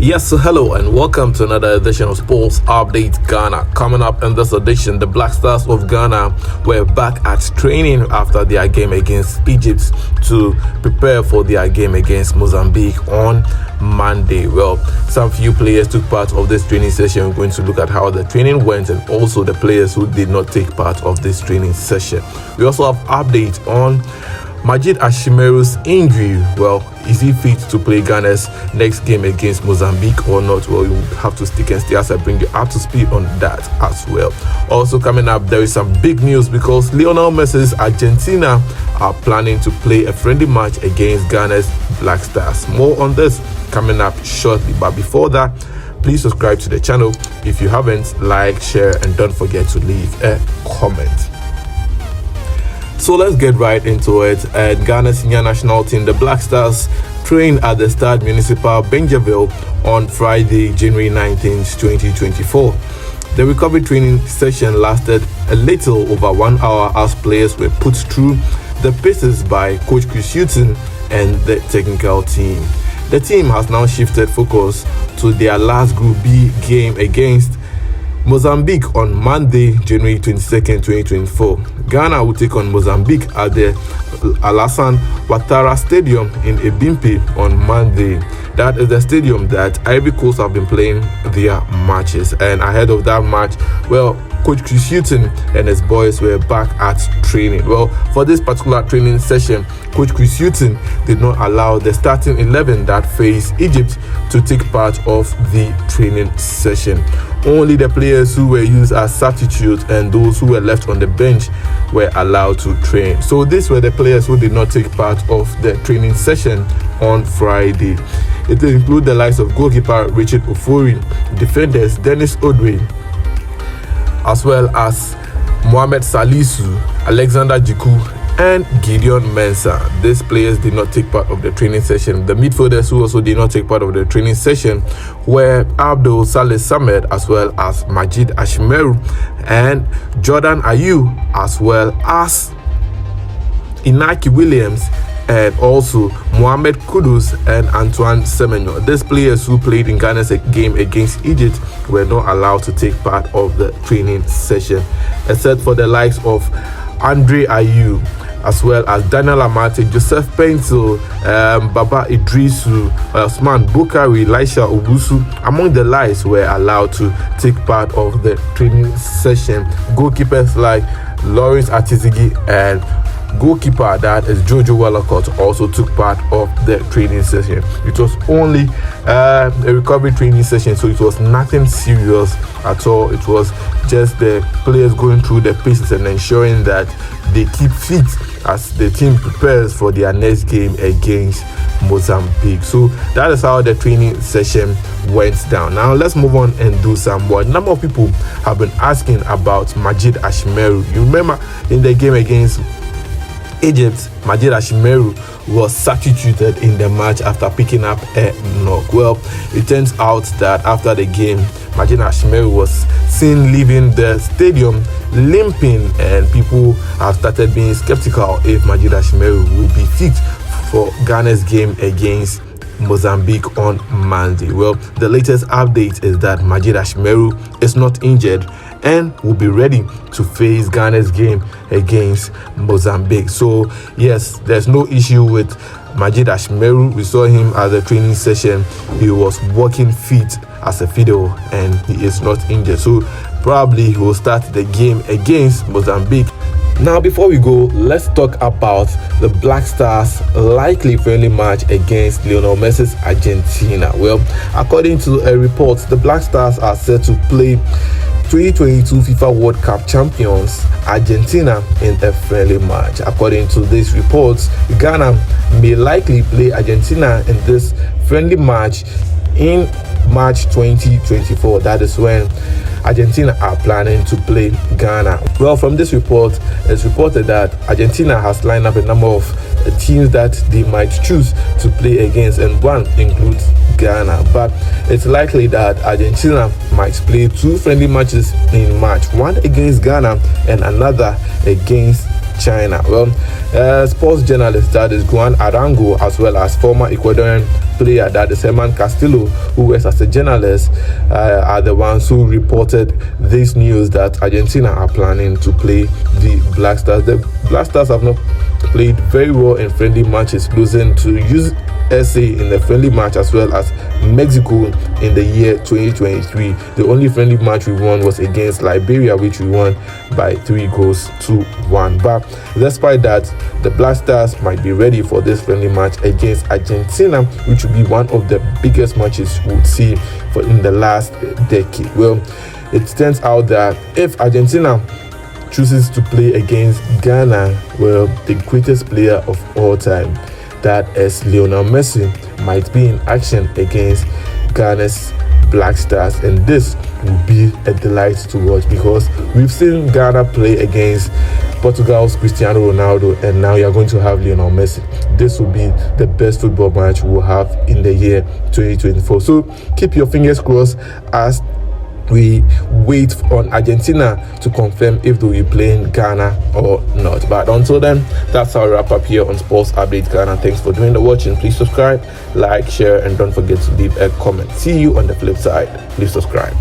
Yes, so hello and welcome to another edition of Sports Update Ghana. Coming up in this edition, the Black Stars of Ghana were back at training after their game against Egypt to prepare for their game against Mozambique on Monday. Well, some few players took part of this training session. We're going to look at how the training went and also the players who did not take part of this training session. We also have updates on Ashimeru's injury. Well, is he fit to play Ghana's next game against Mozambique or not? Well, you have to stick and stay as I bring you up to speed on that as well. Also coming up, there is some big news because Lionel Messi's Argentina are planning to play a friendly match against Ghana's Black Stars. More on this coming up shortly, but before that, please subscribe to the channel if you haven't. Like, share, and don't forget to leave a comment. So let's get right into it. And Ghana's senior national team, the Black Stars, trained at the Stade Municipal Benjerville on Friday, January 19th, 2024. The recovery training session lasted a little over 1 hour as players were put through the paces by Coach Chris Hughton and the technical team. The team has now shifted focus to their last Group B game against Mozambique on Monday, January 22nd, 2024. Ghana will take on Mozambique at the Alassane Ouattara Stadium in Ebimpe on Monday. That is the stadium that Ivory Coast have been playing their matches. And ahead of that match, well, Coach Chris Hughton and his boys were back at training. Well, for this particular training session, Coach Chris Hughton did not allow the starting 11 that faced Egypt to take part of the training session. Only the players who were used as substitutes and those who were left on the bench were allowed to train. So these were the players who did not take part of the training session on Friday. It includes the likes of goalkeeper Richard Ofori, defenders Dennis Odwe, as well as Mohamed Salisu, Alexander Jiku, and Gideon Mensah. These players did not take part of the training session. The midfielders who also did not take part of the training session were Abdul Saleh Samed, as well as Ashimeru and Jordan Ayew, as well as Inaki Williams, and also Mohamed Kudus and Antoine Semenyo. These players who played in Ghana's game against Egypt were not allowed to take part of the training session, except for the likes of Andre Ayew, as well as Daniel Amate, Joseph Pencil, Baba Idrisu, Osman Bukari, Elisha Obusu, among the likes were allowed to take part of the training session. Goalkeepers like Lawrence Atizigi and goalkeeper that is Jojo Wallacott also took part of the training session. It was only a recovery training session, so it was nothing serious at all. It was just the players going through the paces and ensuring that they keep fit as the team prepares for their next game against Mozambique. So that is how the training session went down. Now let's move on and do some more. A number of people have been asking about Ashimeru. You remember in the game against Egypt, Ashimeru was substituted in the match after picking up a knock. Well, it turns out that after the game, Ashimeru was seen leaving the stadium limping, and people have started being skeptical if Ashimeru will be fit for Ghana's game against Mozambique on Monday. Well, the latest update is that Ashimeru is not injured and will be ready to face Ghana's game against Mozambique. So yes, there's no issue with Ashimeru. We saw him at the training session. He was walking fit as a fiddle and he is not injured. So probably he will start the game against Mozambique. Now, before we go, let's talk about the Black Stars' likely friendly match against Lionel Messi's Argentina. Well, according to a report, the Black Stars are set to play 2022 FIFA World Cup champions Argentina in a friendly match. According to these reports, Ghana may likely play Argentina in this friendly match in March 2024. That is when Argentina are planning to play Ghana. Well, from this report, it's reported that Argentina has lined up a number of teams that they might choose to play against, and one includes Ghana. But it's likely that Argentina might play two friendly matches in March, one against Ghana and another against China. Well, sports journalist that is Juan Arango, as well as former Ecuadorian player that is Herman Castillo, who works as a journalist, are the ones who reported this news that Argentina are planning to play the Black Stars. The Black Stars have not played very well in friendly matches, losing to USA in the friendly match as well as Mexico in the year 2023. The only friendly match we won was against Liberia, which we won by 3-1. But despite that, the Black Stars might be ready for this friendly match against Argentina, which will be one of the biggest matches we would see in the last decade. Well, it turns out that if Argentina chooses to play against Ghana, well, the greatest player of all time, that is Lionel Messi, might be in action against Ghana's Black Stars, and this will be a delight to watch because we've seen Ghana play against Portugal's Cristiano Ronaldo, and now you're going to have Lionel Messi. This will be the best football match we'll have in the year 2024. So keep your fingers crossed as we wait on Argentina to confirm if they will be playing Ghana or not. But until then, that's our wrap up here on Sports Update Ghana. Thanks for doing the watching. Please subscribe, like, share, and don't forget to leave a comment. See you on the flip side. Please subscribe.